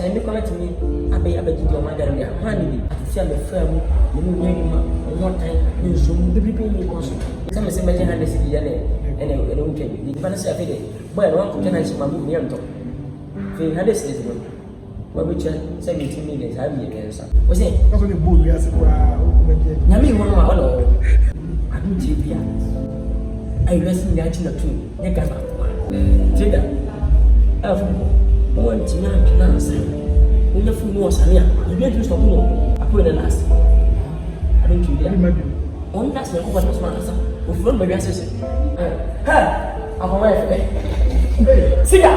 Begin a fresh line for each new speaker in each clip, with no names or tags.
say me come to me abe di o ma dare me ha ni bi ati am fa mu me no nyani ma one time me so mu bibi ni ko so say me say me han de sidi ya ene untwe di bana say afi de boy no ko tena chi ma mu ni anto fe ha de sidi no wa bi cha 70 million ha bi ye sa o say
ka so ni bo wi ase kwa
na me won ma wala adu ti bia ai resi ni achi na tu ne ga ba tida afu mo nti na na sa onye fu no osare a ibi eju stop no apo na nas adu ti bia on nas na ko ba so na sa o fu no ba bia sese ha apo wa fe siga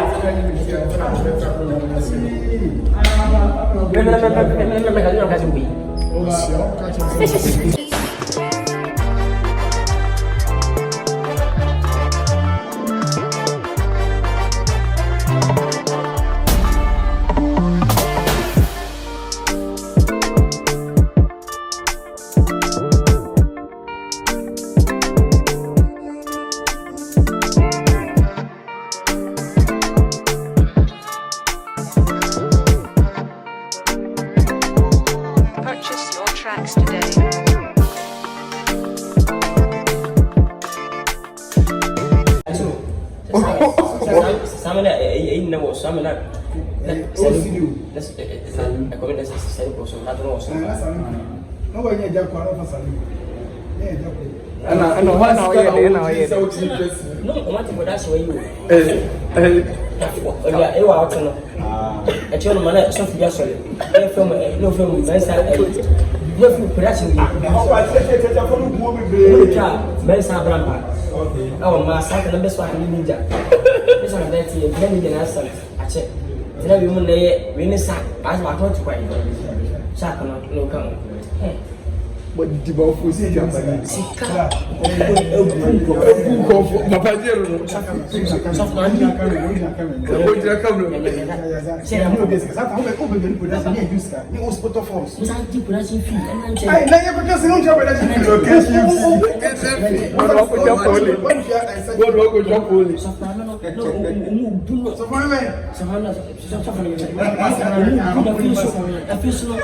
tena bi mu na ye we ni sa as ma to kwa sa kono no kan
bo di ba fu si ja ba
sika
ko papa jero no
sa fa ni
ko dira kablo
se na mo
de sa ta ko be be ko da sa ni justa ni o sport force
sa ti pura sin fi en nche
ai na ye ko se non chaba da sin lo ke si wo ko ja pole wo ko ja pole
sa fa no no duno
so fa me
sa fa no sa fa no na fi so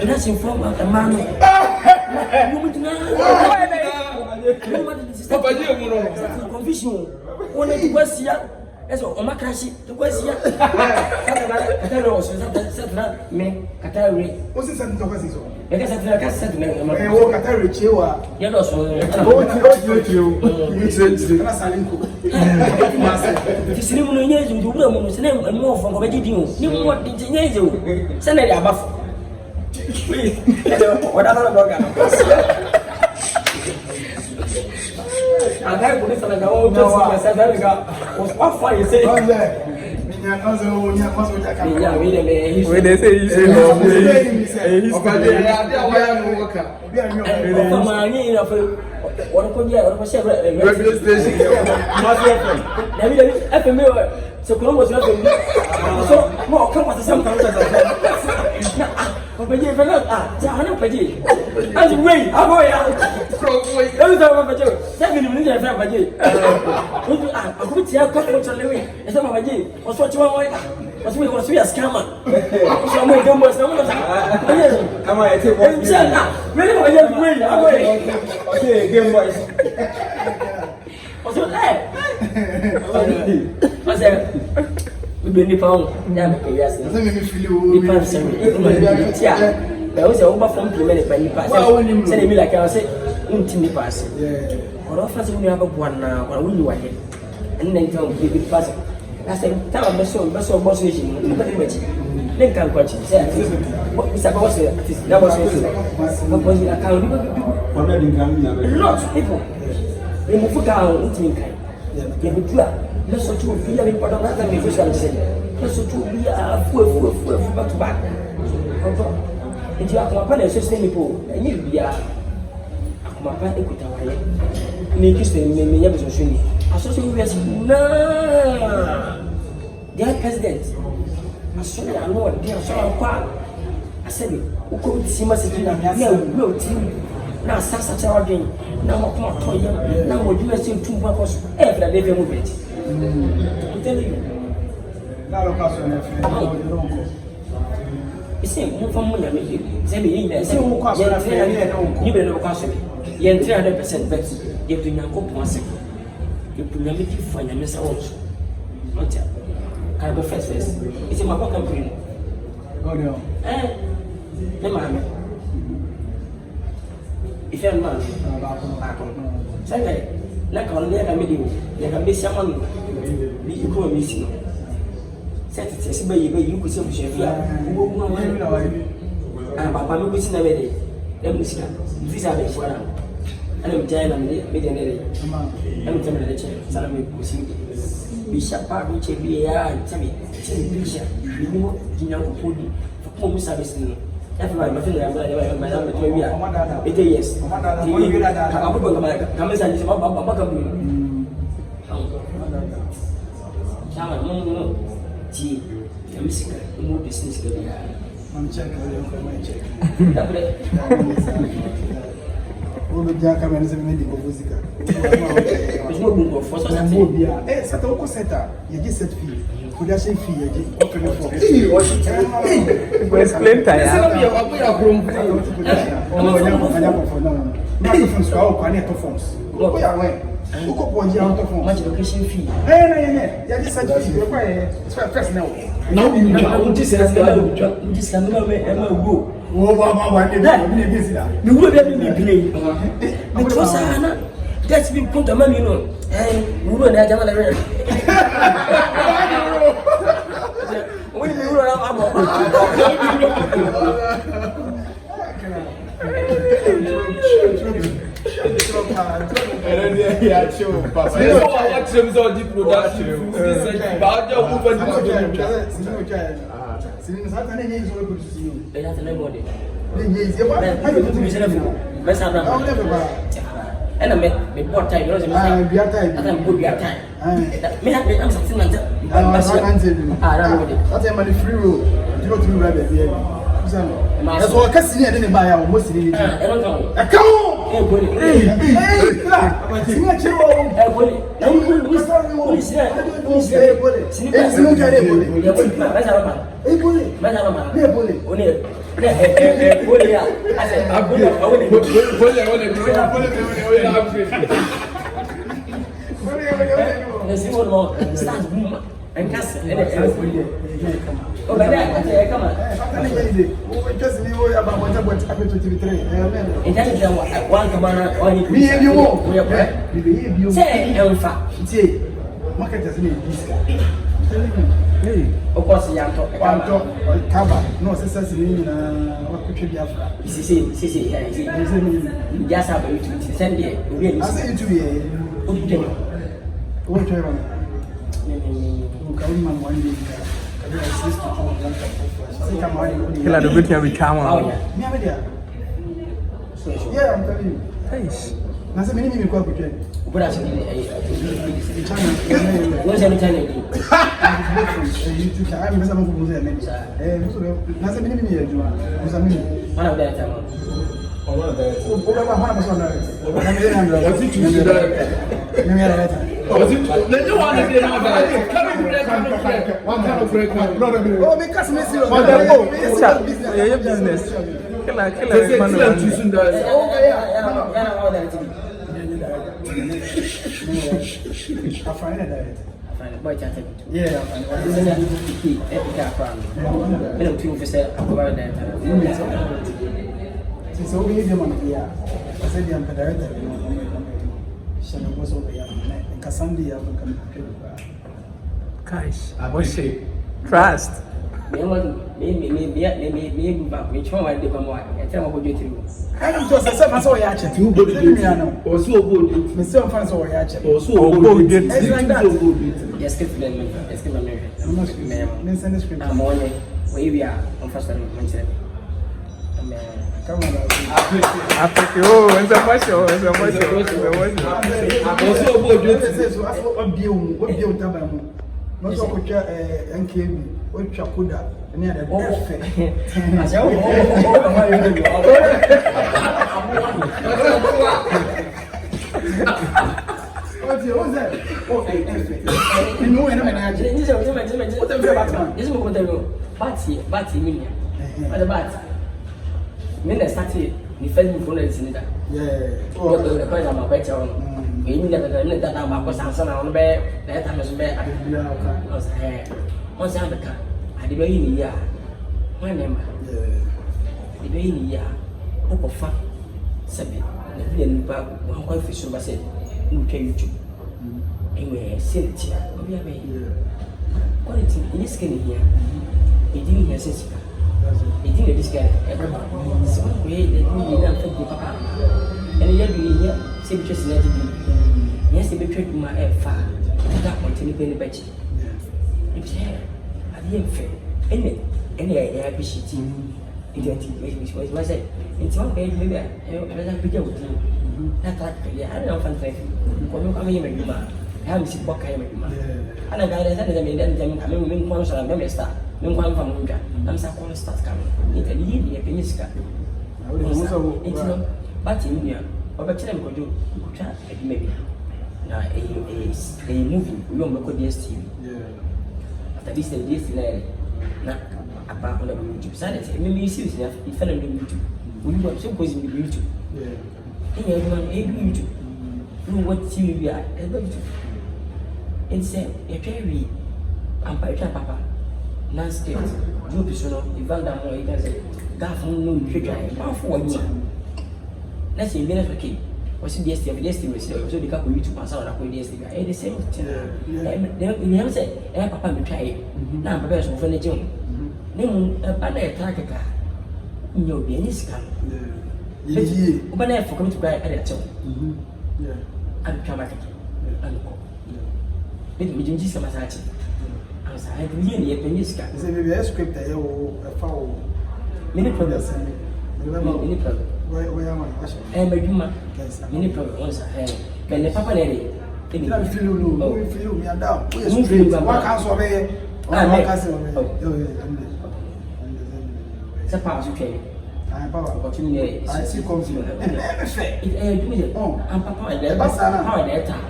ina sin form a mano
papa je mu no
confusion wona ti kwasia eso o makrashi ti kwasia kata ro so sa me kata re
o se sa ti kwasi so
e ka sa na ma
e wo kata re chewa
ya do so
o ti ni se na salinko
ti sini mu no nyeje ndu bura mu no se na mu ofo ko be di o ni mu di nyeje o se na di abafo please what other dog I put this on the go just said that was what fun you say.
We they say you say no.
What could you
radio station?
So Columbus not so more come with some counters. But you cannot Jahana Paji. As you wait, I'm going out. Every time I do 7 minutes, I have Paji. I could see a couple of living. And some of Paji was what you want. But we was a scammer. So my gum was no. Am I take one? Really, I just win. I'm waiting. Okay, game boys. What's your name? I said, we've been found. Yes, let me feel you. There was a over from Pimene Penny Pass. Send me like I say, Untimi Pass. Or offers when you have a one now, or when you are here. And then tell me, big pass. I said, tell them the soul, boss nation, look at it. Then come question. What is a boss? That was a account. Lots of people. Remove down, Utinkai. Let's so to be a part of that. Let's so to be a full back to back. If you are my people, and you be a my party with our head. Make you stay, may have a associate no. Dear President, I saw I know, dear, I said, who could see my city? No, team. Now, such a ordering. Now, I'm not toying. Now, we're doing 2 workers every day. Move it. I'm telling you. say from money, send me in there. Say, you better cost me. Yen 300% bet. You do not go one second. You put your meeting for your miss out. Not yet. Can I go first? It's in my pocket.
Go there.
Man. If you're a man, say, like on the other meeting, you can be someone you call missing. Set it as a you could say, I'm Papa Lucas never day. Let me see. These are the one. And I'm telling them, I'm telling the chair, Salami Pussy, Bishop Park, which be a Timmy, Bishop, you know, Pudding, for home service. Everybody, my friend, I'm Madame Victoria. 8 years. I'm going to come and say, no. Gee, I'm sick. More business.
I'm checking. We'll be there coming as a medical music.
There's no room for us.
Eh, Satoko Seta, you just set fee. Production fee, you
explain time.
Much education fee.
Yeah, just said it's first now.
No, you just said go.
Oh, Baba, you will be playing.
Because that's been put a man, you know. And we will not have a we will and I met me what time was time. I good your time. Me have been something like that. I don't know.
That's a money free rule. You go to rabbit here. That's what I can see. I didn't buy our most in it. I don't know. Come on!
And cast it. Oh, but that, come on.
Just leave about what happened to TV3.
And that is one commander on you. You say, in fact,
market has made this guy.
Hey, of course, the young
cover. No, sisters in what could be after.
See, just have to send it.
I say it to be what you
Kila do can become
yeah, I'm telling you.
Hey.
Nasa mimi nimekuwa kutoa.
What else? What's every time you do?
YouTube channel nimesema kupunguza mimi. Nasa mimi nimejua. Nasa mimi.
One of that time.
Baba hana maswala.
What's it to that?
Mimi ana
Was it? Let's do one again. One kind of break.
Oh, because Messi.
Yeah, business. Kila
I find it.
Boy, chat.
Yeah, I find so we them on here. I said I'm director. Shana was over here. Kasandi ya
Guys, what's it? Trust.
Me back. Which one I did more? I tell what you do.
I don't just say I saw ya chat. You go to me or so good. Mr. Fans or ya chat.
Or so good.
It's like that.
Yes, keep them. Yes, keep them.
I'm not sure.
I'm on it. Where we are on first time.
Come on.
Africa. Oh, it's a question. It's a question.
Also, what you tabamu. Not so much NKB. What Chakuda. Near the What's that? Okay, you know, and I'm an agent. This is what I'm Batty,
What about? Men that started the first before the cylinder.
Yeah.
Oh, the point I'm a better on. We need that I'm a person on the bed, that time is bad. Once I'm the car, I did in a year. My name, the day in a year, Opa Fat, Sabi, the one quite fish over said, look at YouTube. And we send it here. What it is skinny here. He didn't hear sense. He didn't this guy. Everybody. So we didn't fit the papa. And yet we here, see because let it be. Yes, they betrayed my far. That one to the bench. It's here. I didn't fail. Any appreciate it was it. It's one page, maybe I don't video with you. That like, yeah, I don't know if I'm coming in my I haven't seen what kind of and I got it. I mean, then I mean, once I remember start. No one from Munga. I'm saying, start coming. It's a year, a penisca. But in here, over time, could you chat maybe? Now, a movie, we don't look at DSTV. After this, the DSTV, not about on the YouTube side. Maybe you see, if I don't do YouTube, we want to go in YouTube. YouTube. You know what TV are? It's a very papa. Non-state, you personal, you found out more. It does it. God, no, you try. Powerful one. Let's say, minute for kid. Was it yesterday? So the couple YouTube pass out of yesterday. The same thing. You have said, Papa, we try it. Now, prepare some furniture. Then, a banner attack a car. You'll be in this car. Open air for coming to buy at a and come back and go. Let me just come as I really a penny scan.
Maybe a script a foul.
Many problems. Many problems.
Where am I?
And by human, many problems I have. Can the papa lady?
If you feel me down, what council there? I suppose you can. I see confused.
I'm papa at that time.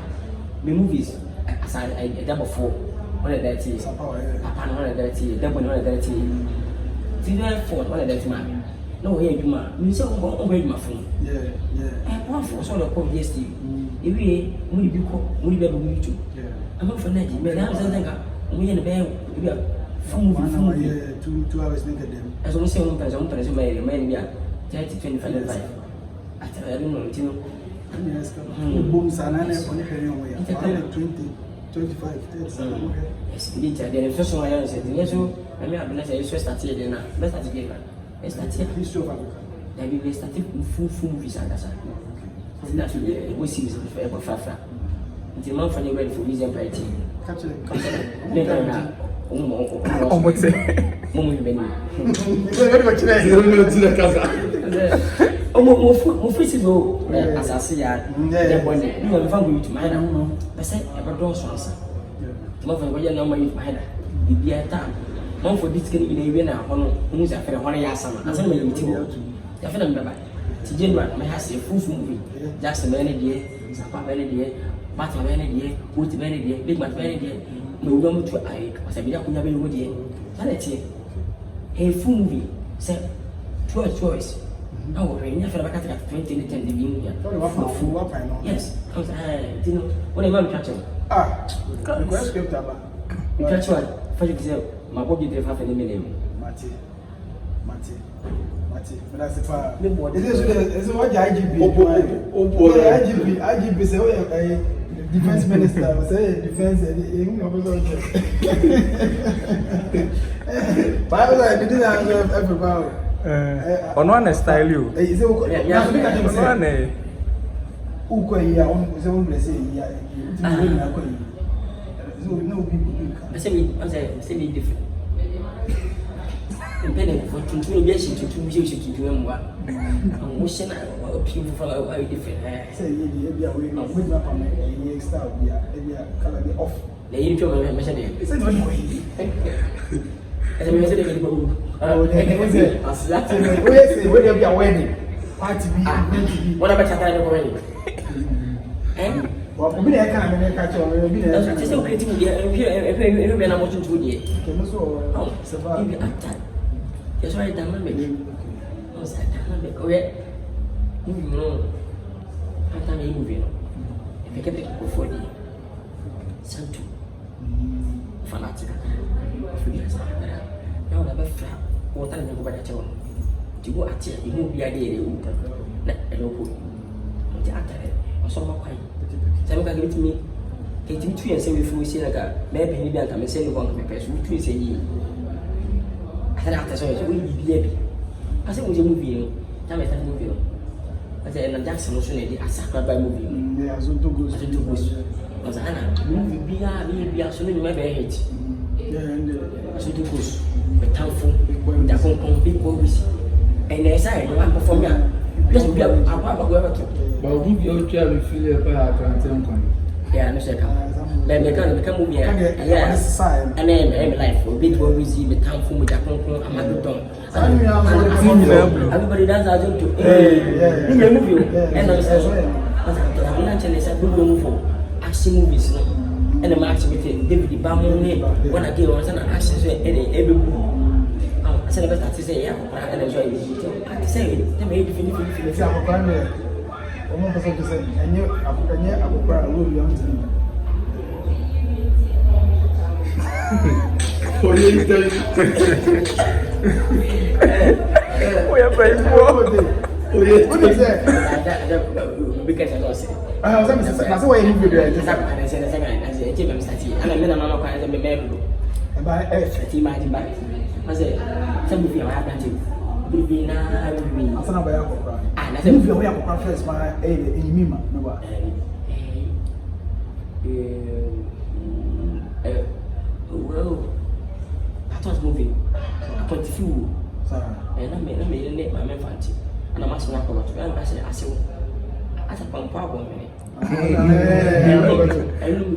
The movies, as I double 4. 130, Papa 130, double 130. Therefore, 130 man. No way, you man. You say, oh, wait, my phone. And one for sort of call yesterday. If we be called, we be able to. I'm not for 90, but I'm saying, we in the bed, we are full
2 hours later.
As we say, one person, maybe 30, 25. I don't know, you know.
Booms and I never 20. 25, 30.
Yes, indeed. The first one I said, yes, I mean, I'm not saying you started again. Let's start again. Let's start here. Then we started full movies and that's it. That's we see for Fafa. Until month when you ready for museum party.
Catch it.
What's it? Moment menu. Mo festival asase ya de bone ni o fa go YouTube mana be say e be don so ansa mo fa go ya na mo YouTube mana bibia ta mo for this can be na ho no mu za fere ho na ya asama asa ma YouTube ya fere me ba ti January me ha se fufu movie Jackson me ne die Sapa me ne die Bata me ne die Uti me ne die Big Mac me ne die no go mu to ai asa bi da kunya be yo die sana tie a full movie say choice. Oh, you have to 20 10 yes, you know, what am I catching?
The question script about
you catch what? For example, my body did half a million.
Mati. But that's the part. This is what the IGP say, defense minister, say defense, I didn't answer everybody.
On one style you.
What about China wedding? And
well, I can't catch on.
Just creating the I'm watching 2 years.
So,
That's why dynamic. I was dynamic. Okay. Movie no. After me movie no. If you get people for the Santu. Fanatic. Now never flat. What I never got at all. To go at it, you move the idea. Let a local. The actor. I saw my quiet. Some can give it to me. Getting 2 and 7 we see like a maybe I can send you one of my person. 2 say ye. I said after so we be baby. I said, was a movie. Tell me that movie. I said, and Jackson was ready. I sacred by movie.
Yeah, so to go.
Was Anna, movie be absolutely my bad hit.
Yeah, and
so to go. But thankful, the compound big boys. And as I don't perform, just be a whoever to.
But give your child feel a pair of time.
Yeah, no second. Then they can become movie. Yeah, and then life will be to receive the thankful with a concrete and my done. Everybody does I don't do. In the movie, and I said, I'm not telling you, I will go for action movies. And the match with David Bamon, when I give us an action, every I said, I start to say, yeah, and enjoy it. I say, tell me if you feel
one person to say, and you have a crowd will be on to me.
We are very poor.
What is that?
Because I don't say.
I was away in video.
I said, I said, Jim, and I'm not quite a member.
And by a
team, I said, some of you are planting. Be now, I'm
not by Apple.
and I
I think
said,
we have a conference by A in Mima.
Well, that was moving. I put the few, and I made a name, my man fancy, and I'm asking about to I said, I said, as a pump problem. I know if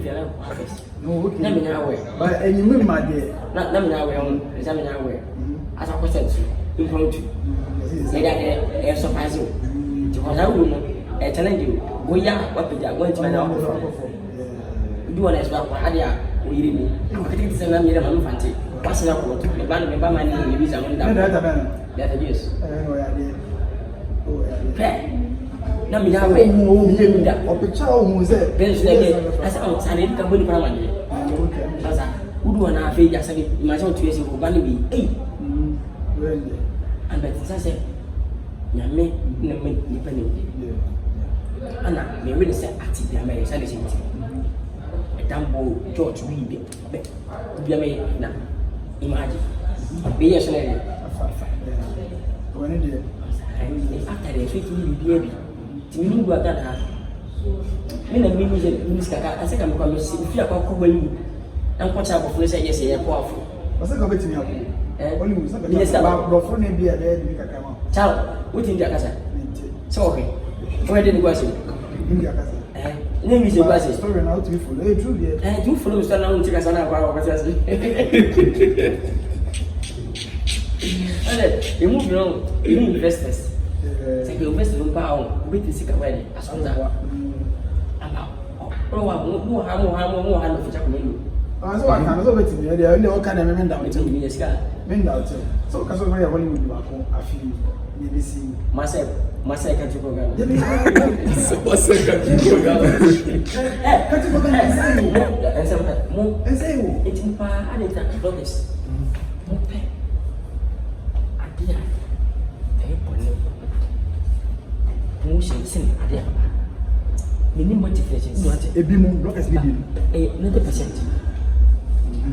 you have harvest. No, let me now wear. But and you mean my dear, not let me now wear on examine our way. As I was said, impromptu. Say that they are surprising. Because I will not challenge you. Go young, what did I want to find out? Do one as well. I really mean. I think it's a man fancy. Passing up what the band of my name is on that yes. Now, me now,
or picture who said,
as I didn't come with Ramani. Who do an affair? I said, my own 2 years ago, Banny, and but I said, Yame, no, and I may really say, I see the American. A dambo George Weeby, be a maid now. Imagine, be a slave. After they treat me, baby, to me, you are that. Men and women, I think I'm going to see if you are going and what's up for say, yes, I am powerful.
What's it going to be? Yes, about Brofone be a dead Mika come out.
Child, what in Jakarta? Sorry, where did you go?
In Jakarta.
Name is your glasses.
Story now to be full. Hey, true,
and you follow stand on Chicasana power. You move wrong, you need investors. Take your investors on power, wait to seek a wedding. As on that. Oh, how hand of Japanese.
I saw I can't over to me. They only all kind of men down to
me.
Men down to so because of my Hollywood, I feel maybe see
myself can't you go?
And say,
it's in far, I didn't have dollars. Idea. Motion, sin, idea. Minimum motivation, not a beam, not as medium. 90%.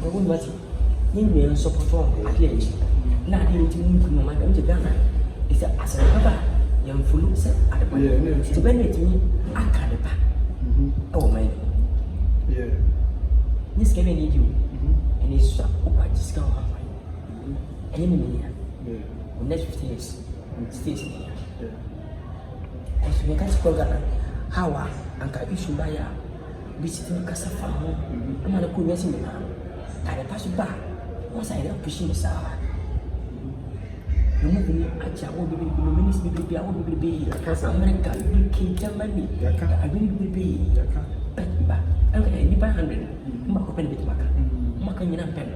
I won't watch it. You may support at least. Now, you know, my country Ghana is as a papa, young fool said at the point. To benefit me, I can't. Oh, my.
Yeah.
This can need you. And it's up by discount. Enemy here. Next 50 years, stays here. Because we can't go Ghana. How and can issue by a visiting Casa Farm. I'm not a cool message now. I pass you back. Once I help pushing the sour. You move me at your own baby, I will be America, UK, Germany. I will be back. I'm going to be 100. Mark open with Maka. Maka, you know, pen.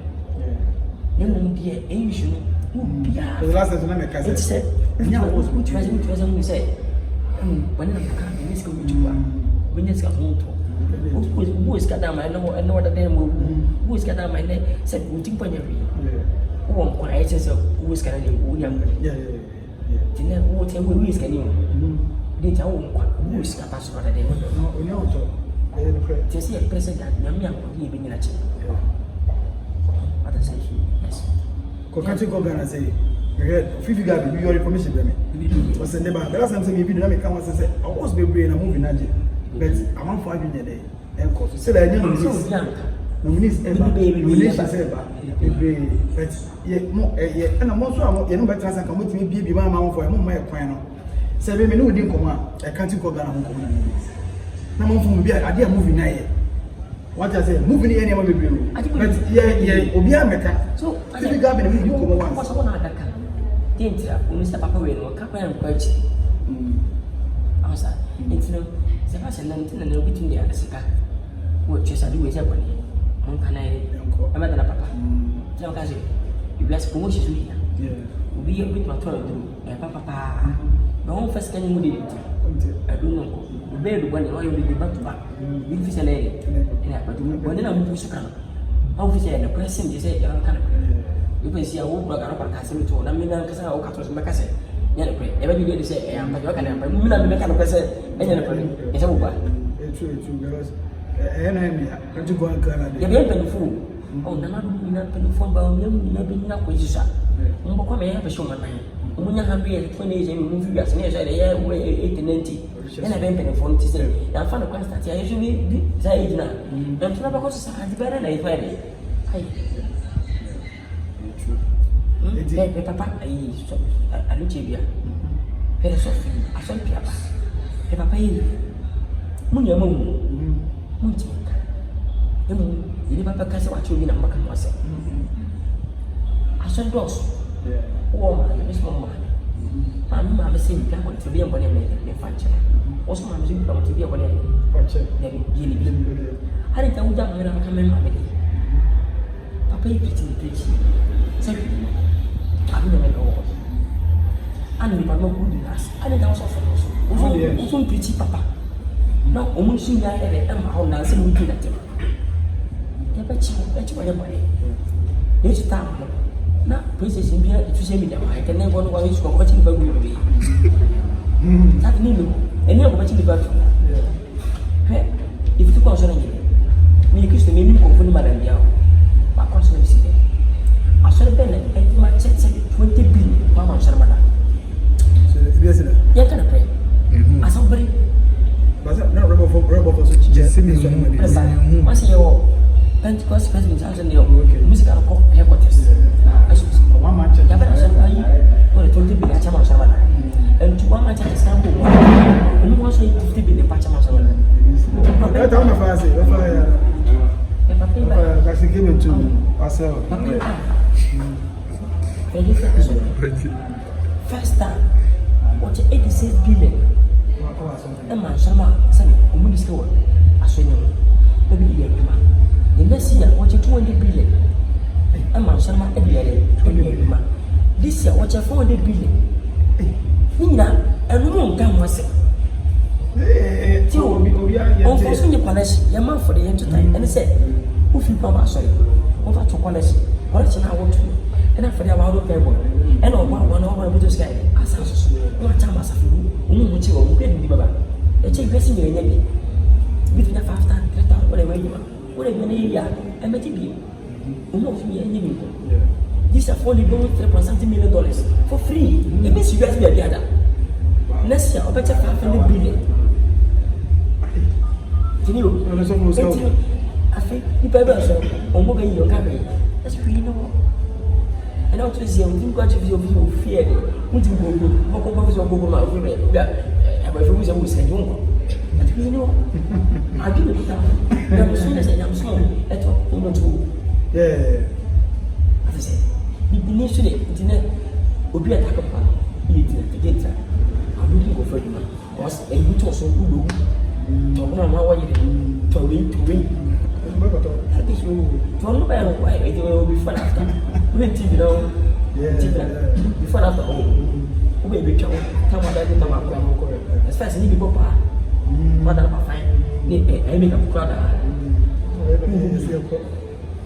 You won't be a Asian.
The last time I met
it said, "Yeah, I was which was say, when I'm coming, this going to when it's got home to." Who is got down my know and know that they move. Who is got down my neck said, "Would you point your who won't quiet yourself? Who is going to be young?" Dinner, what who is getting? Didn't tell who is got us for the day. No, to see a president, young would be in a chair. What I say, yes.
Can't go and say, if you got your information, was the neighbor. The last time you didn't come and say, I was be brain a movie, but I want 5 minutes a day. And of course, said I didn't know. Nominees ever, nominations ever, but yet more, and I'm also a number trans and come with me, be my mouth for a moment. Piano. 7 minutes didn't come out. I can't go down. Now, from be a dear movie night. What I say, moving any other people. But yeah, Obia Mecca. So, I think God will you come once.
What's one other kind? Didn't Mr. Papa will come and quench. Outside, it's no Sebastian and no between the other cigar. What just I do is everybody. One can I, I'm not a papa. No, cousin, you bless promotions with you. We are with my toilet, and papa. No first can you do it. I don't know. The bed when you will be back to back. You fish a lady. But when I'm pushing, obviously, the president is a young kind of. You can see a wood block up a castle to a million Casa or Catos Macasset. Every day they say, I'm not going to have a million kind of person. And it's over. True, because and to go and Canada. Fool. Oh, no, not penny phone, but maybe not with you, sir. You come and have a show my mind. When you have 20 years and move you as near as I am 80. And I went to phone to say, I found a constant. I usually say it now. And to never go to better than I find it. Papa, I look here. Very soft. I saw Papa. Papa, Munya Moon. You never pass what you mean. I'm back myself. I saw those. Oh, Miss Mama. I'm not saying you want to be a body in function. Also, I'm saying to be a body in function. I didn't know that when I come in my body. Papa, you pretty. Say, I'm never know. And if I'm not good enough, I didn't also for pretty papa. Now, almost in the area, I'm how now some weekend at him. I bet you anybody. There's a time. Now, Princess India, if you say me that I can never know why you're watching the movie. That means, and you're watching the battle. If you consider it, me accuse the name of Madame Yao. My consular city. I saw the pen and my check 20 billion. Mamma Sharmana.
So, yes,
you're going to pray. As somebody,
but not rubber for such just
once you're Pentecost President and your musical headquarters.
One match,
or 20 billion Chamasana. And to one match at the sample, and also 50 billion Pachamasana.
That's how I say, that's given to ourselves.
First time, what 86 billion. And my summer, Sammy, who will discover a swing. Maybe the next year, what 200 billion. And my summer, this year, what 400 billion. Nina, and no come was it. Unfortunately, you punish your man for the end of time. And he said, who feel Papa, sorry, over to punish what I want to. And after the hour of table, and on 1 hour with this guy, as I was, what time as a fool, who will get me, Baba. A check dressing your name between the 5 times, whatever you are, whatever you are, and make it be. Who knows me any This is only going $3.something million for free. It means you guys be the other. Next year, I'll bet you 500 billion. I think you better so, or more than your company. That's really no. And out to see you got to be fear. Would you go walk over your Google Mouth? I'm a fool who said, but you know, I didn't put down. As soon as I am small, that's all. Yeah. As I said, initially, internet would be attacked upon it. I'm looking for you. Was a good also who do. Talking about how you to win. I think you don't know why it will be fun after. You know, before that who may be trouble come on that time as fast as you go pa mother fine I make a crowd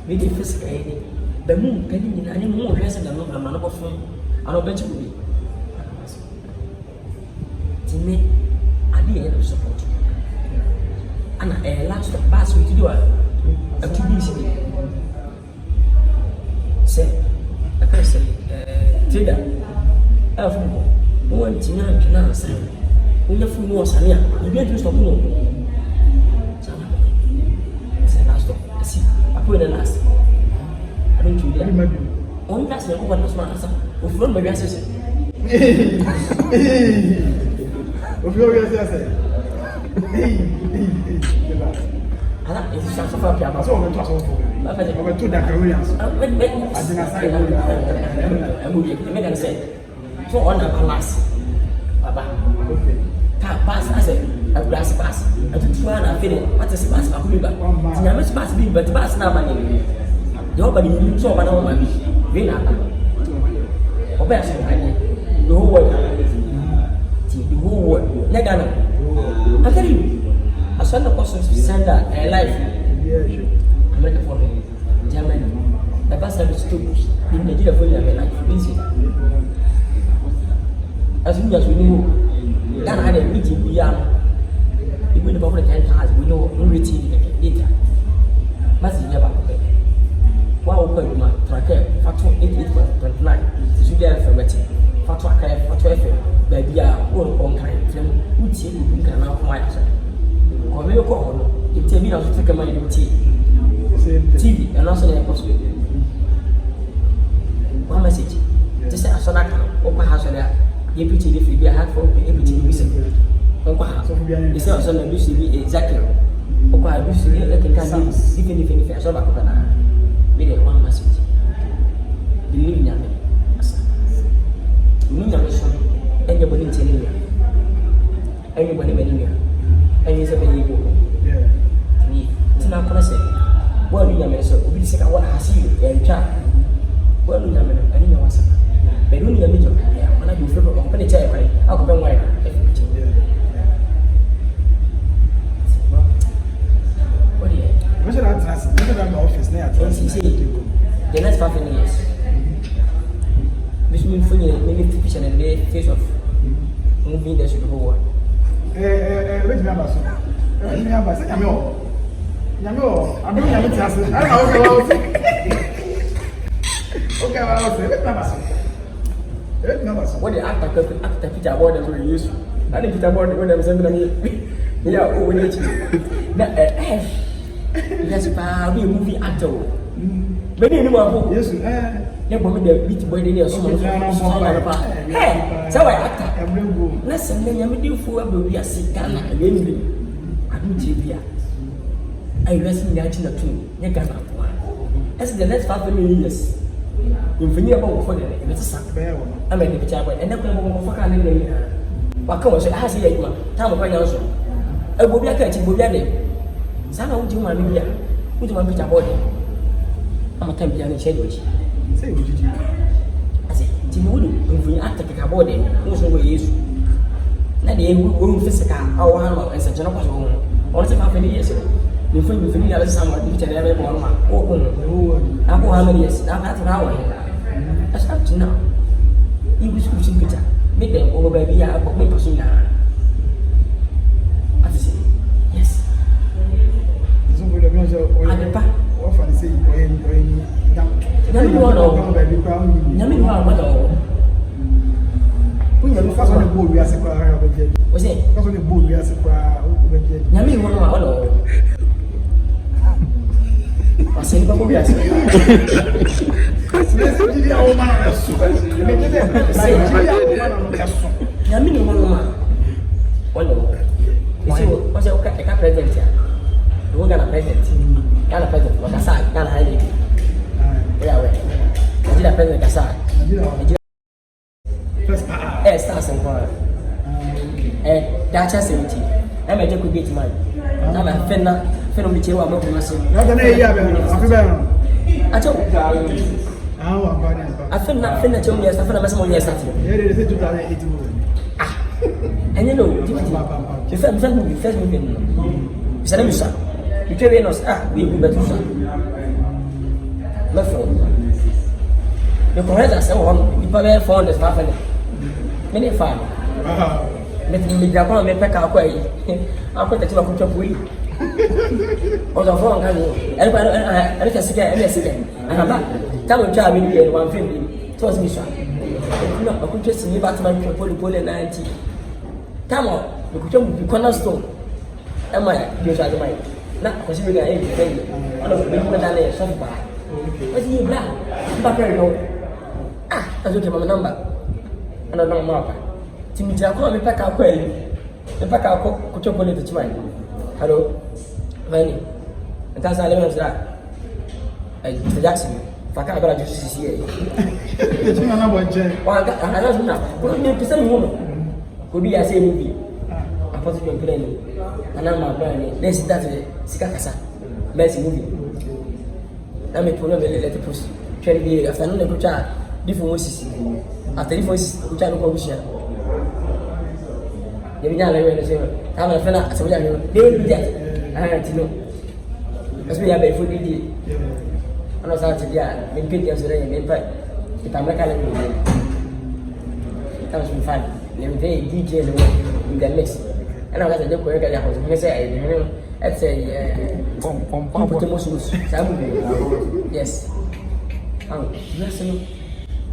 make it physical the moon penny in any more reason than not a man of phone and I'll bet you will be to me I didn't support and I last pass with you a TBC say I can say Tida Elfo one Tina can say when your food was here you get to stop no say last stop see I put the last I don't do that only that's the one that's my answer of one maybe I say
of your answer
it's just for piano so I'm talking
over two Dakarians.
I say, so on a palace. Papa, pass, I said, a glass pass. I took 2 and I feel what is pass for Kuba. I must pass me, but pass now money. Nobody saw my own money. Vina. Obey, the whole world. The whole world. Negana. I tell you, I saw the person send a life. America for me, Germany. The bus service too. In Nigeria for you, like busy. As soon as we know, that had a meeting beyond. Even the public has we know no routine data. Must never okay. Wow, open my tracker, factor 88.29. Should be affirmative. Factor care, factor FM. Baby, all on kind. Which you can now find. Or maybe call. If tell me how to take a money to tea. TV and also the possible. One message. Just say I saw that open house there. APT if you have for APT listen. You say also the UCB exactly. Okay, UCB like can even if I saw that video one message. Believe me. You know mission. Anybody telling you. Anybody telling you. And you say you go. It's not gonna say. Well, you know, so we say I want to see you and chat. Well, you know, I didn't know what's up. But when you meet when I do flip of company chair, I'll go away. What do you?
What's your address? What's your office? The
next 5 years. Which means for you, maybe fiction and the face of moving that should go on.
Which member? Which member? Say, I'm I'm doing a task. I don't know. Okay, what the actor Peter Board is really useful. I think Peter Board when I'm sending me. Yeah, over it. Yes, I'll be a movie actor. But anyone, yes, never with the beach boy in your song. Hey, so I actor. Listen, then I'm with you for a baby. I see Ghana and I'm TV. I rest in the action of 2. As the next 5 years, in Virginia, for the it's a I made the picture, and then for Canada. What comes I see you, time of my also. I will be a catching Bobby. Sana, would you want me? Would you want me to body? I'm a temporary sandwich. Say, what did you? I said, Timudu, if we act like a body, who's over you? Let the wound physical, our hammer, and such an opposite. Also, 5 years ago. You feel familiar with someone, you tell everyone, oh, how many years? That's an hour. That's up to now. You was pushing Peter, make them over baby, I got me pushing now. I say, yes. So, we don't know what I say, when we are first on the board, we are separate. Was it? Because on the board, we are separate. Yami, one of our I say, but we are what's your president? You got a president. Got a president. What I said, got a idea. Yeah, I did a president. I said, stars and power. That's 70. I made a good bit of money. I'm a fender. Phenomenal, I'm not going to say. I told
I feel not finished. Yes, I feel I'm small. Yes,
they say 2018.
And you know, the first movie. It's an emission. You carry us. We will better. My phone. The correct answer one. People have found this happening. Many fun. Let me grab on me pack out way. I'll put the two of them. Or the wrong, I can see again. I have not. Tell me, child, me and 150. Towards me, sir. No, I could just see Batman Poly 90. Come on, you could be cornerstone. Am I? You shall mind. Not considering everything. One of the people that are soft bar. What's he black? Back that's okay, my number. And I don't know. Timothy, I call me pack out quay. The pack out could chop on it to mine. Hello, Vanny. And that's how I live that. Mr. Jackson, if I can't go to CCA. I don't know. Could be a person woman. Could be a same movie. I put it in planning. And I'm my planning. Let's see that Sikakasa. Mercy movie. Let me put a little pussy. Cherry be after no child. Different voices. After different voices, which I don't know. You know, I'm a friend. I said, they will be dead. I had to know. As we have a food idiot. I know how to get in pictures with any invite. If I'm not calling you, that was fun. They were very DJ in the mix. And I was a joke where I was. I say, let's say, yes. Yes,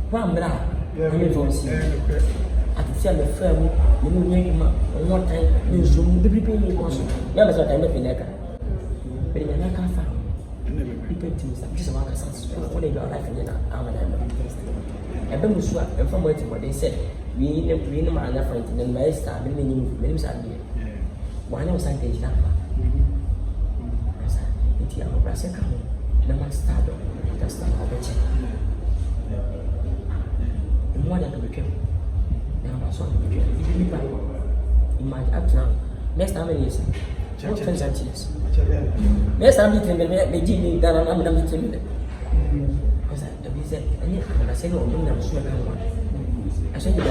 one bra. I'm from sea. I can see the firm, you know, one time, you zoom the people in the house. Never saw time to be there. But in a car, people just about us. What they got life in the arm and I've been swap and from what they said. We know my other friend and my star, the names are here. One of Sunday number. It's your brother coming. The master, that's not how they check. The more that we can. Imagine up now. Next time is 20 years. Next time they give me that I'm not telling them. Because I said, and yet I said, no, I'm not sure. I said, the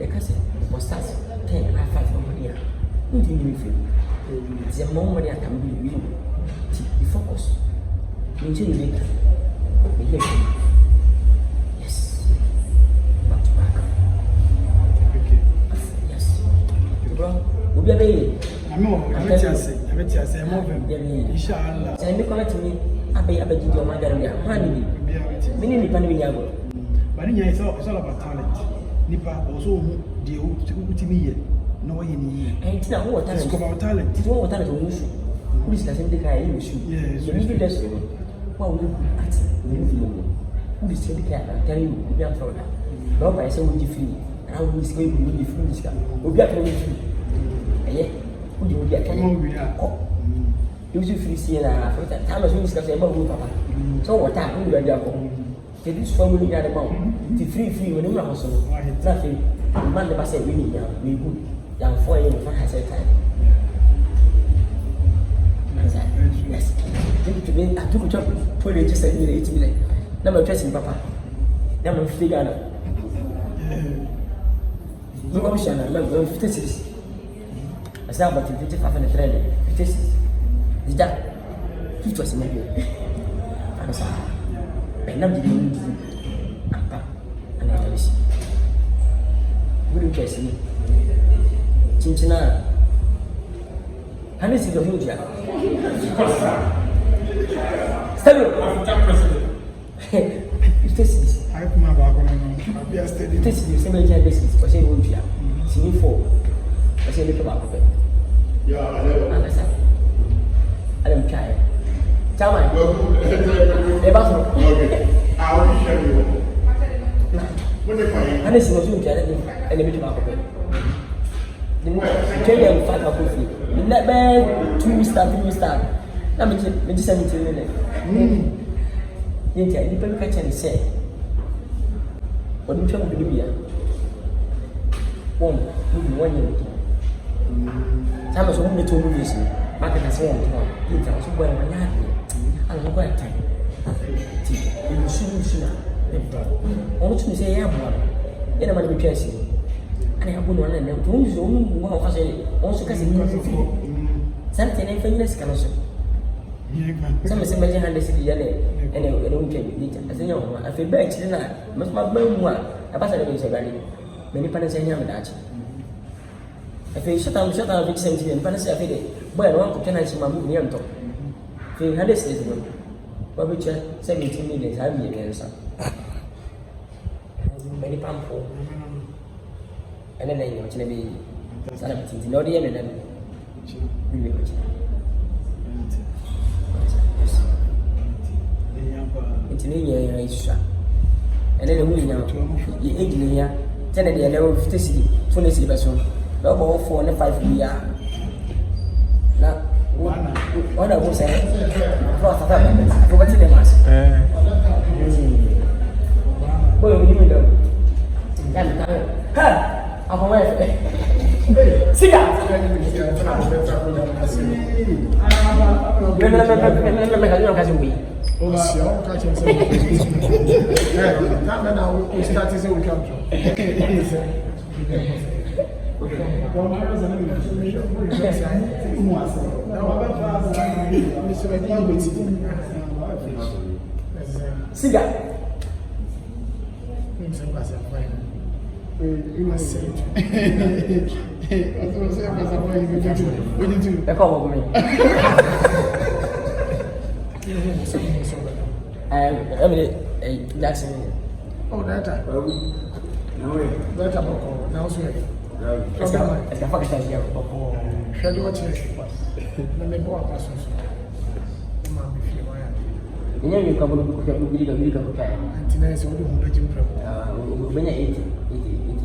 cousin was start 10 and 5 here. Who do you feel? The more money I can be with the focus. Until you later. Yes. Back to back. Obi abeyi.
I bet you say, I'm moving. Inshallah.
Say me come to me, abeyi di o ma gare me. Hani bi. Me ni pa ni yago.
But it's all about talent. Nipa also the ultimate year. No way ni.
It's not what talent.
It's about talent.
It's what talent on you. Who is the same thing I you should.
Yes.
You need to just what will you at movie. Who is the guy I tell you be am for that. No by say we free. And how we say we be free this guy. Obi akere free. Eh? Who do you get?
Come on, we are.
You see free see na for that time as we discuss about who papa. So what time we ready go? This family got them out. The free when you are so. Nothing. Man never say we need we good. Young for you for has time. Yes. Today I took a job for just 8 minutes. Now I'm dressing papa. Now I'm figure out. No option, I'm 56. I said about 55 and 56. Is that 50 was in my way? I was like, now you need and I was. Would you guess me? Chinchina. How is it the huge? Stay.
I come back on. Be a steady.
This is the same business. I say, would you? See me for. I say, look about it.
Yeah, I know.
Adom Kyie. Tell me.
Okay. I'll show you. What if I
and this was doing and the bit about it. The Kenyan fat up with you. The net bed, 2 star. Let me just send it to you. You can catch and say, what do you tell me to do here? 1 year. Time was only 2 movies. Market has one. You tell us where I'm happy. I don't know where time. You soon. On to say, I am a person. And I have one and then two zoom also because something I famous can also. Some is imagine how this is yellow and I don't care. As you know, I feel bad. Must my brain one. I pass it against a valley. Many panels and young Dutch. I feel shut down with safety and panels every day. But I want to can I see my movie on top. Feel how this is one. But which 17 minutes have me answer. Many pamphor. And then you're going to be something. No, the end of them. It's an India. And then we know the engineer, 10 at the level of 50, 20 person. No more 4 and 5 years. Now, one of us said, what's in the mass? Well, you know, I'm away. Sit down. Jackson.
Oh, that time. That time. Now,
It's a fucking thing.
Shall you watch it? Let me go up.
You know, you come to look at the video.
And tonight, so do you
when you're 80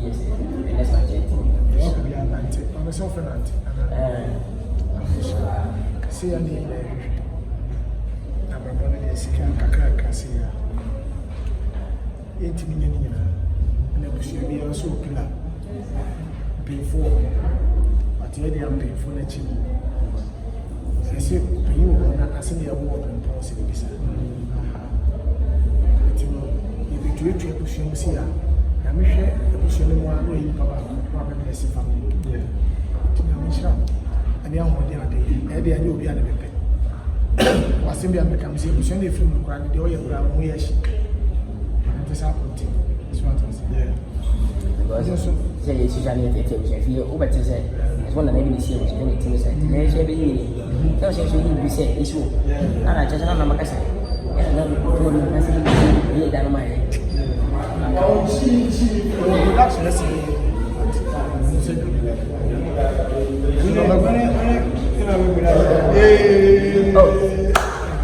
years, and that's not 80.
I'm a self-finant. See, I need I'm a brother, I see 8 million, and I wish you be also pillar. Before, but here they are paying for the chip. I say, you are asking your work and policy. If you do a push, you see, I'm sure the push in one way, probably less family. And the young one, they are new beyond the paper. Was simply becomes a push any film, the oil brown, we are this happened. That's what I said.
Say, she's only a if you over to say, as one of the ladies here was going to say, there's every evening. Tell us you say, it's true. And I just don't know my cousin. And then you know, down my head.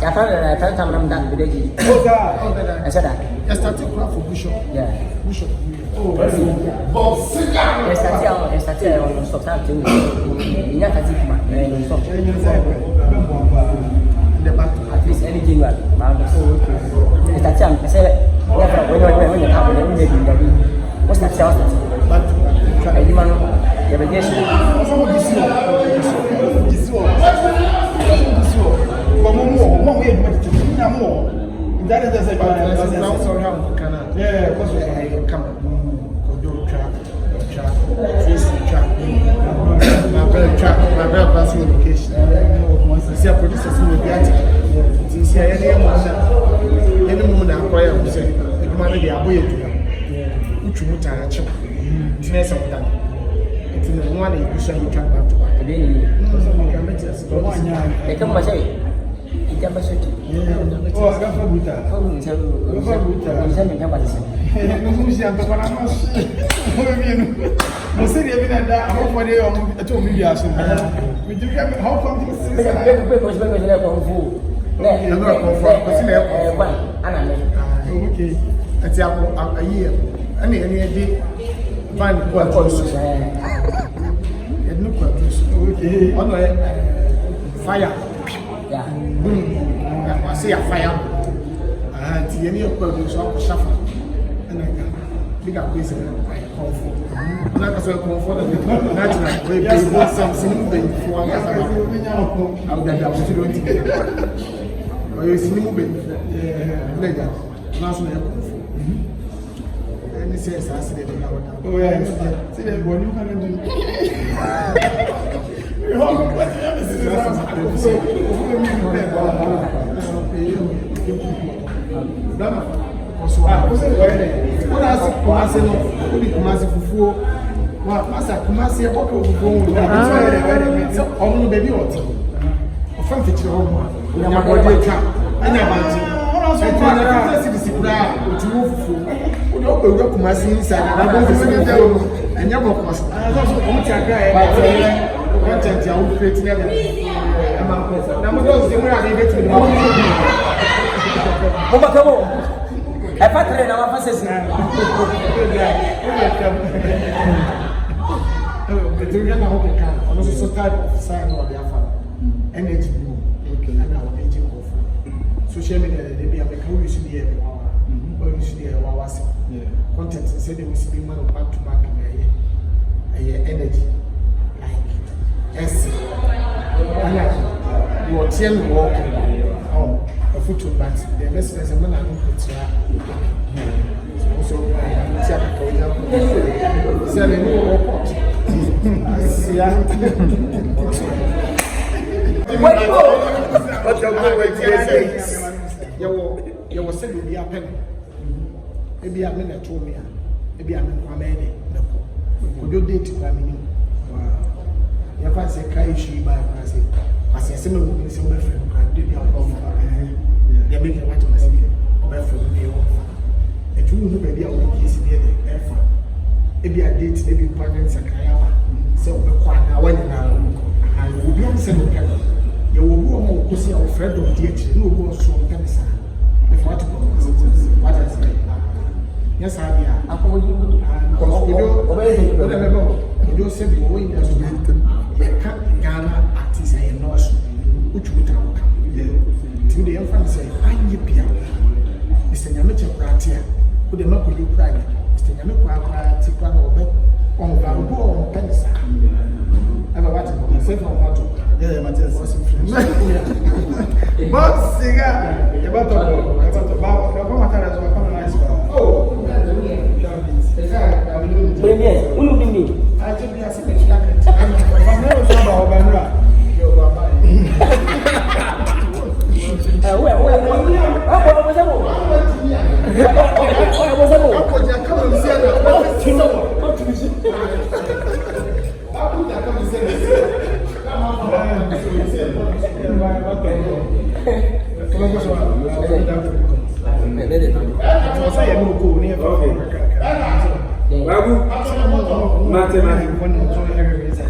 I found I'm done with it. I said that.
I started for Bishop.
Yeah.
Bishop.
Estatia on stop that too. In that particular, no stop. At least anything like Estatia, I said, when you have a maybe what's that sound? But you have a guess.
That is the
my brother passing education. See a producer who will be at it. See any moment I acquire, we say, the man they are way to which you would have checked. It's nice of that. It's in one you shall you track back to back.
They come and say, it's a message.
Oh, I got for Buddha. I said, even that, I'm for the two million. How come this is
okay. It's a year. Any day, find okay. On fire. I say a fire. And any of the suffer. And I can big up this comfort. Not as a comfort, natural. We pay something for I would have to or you see moving later. National comfort. says I said it.
Oh yeah, see that boy, you can't do.
É para treinar uma fase assim.
Energy blue, and now aging of social media. They be a make you should be a or you should be a was content instead of being man back to back energy like yes. You are 10 walking a foot to back. The best is a man I don't put so selling report. What you were saying be a pen. Maybe a minute told me, maybe I'm a man. Would you date to come in? Your fancy Kai she by Passy. As a similar with some friend, do your home. They make a matter of from me. A true baby, I will kiss near the airfront. Maybe a date, maybe parents and Kayama. So, the quite when I will be on several people. You will go home to see our friend of DH, no go strong tennis. If what to what I say. Yes, I am. Because we don't say we will just Ghana artists and Norse, which would have come. To the infant say, I need Pia. Mr. Yamacha Pratia, who the Mako you pride. Mr. Yamaka, Tipan or Bet on Bamboo or Pensa. Ever what you say from what?
Yeah, Matthias was in French. But singer, about the oh, I just be as a bit like it. I'm never sure about Banra.
Kwaku Manu.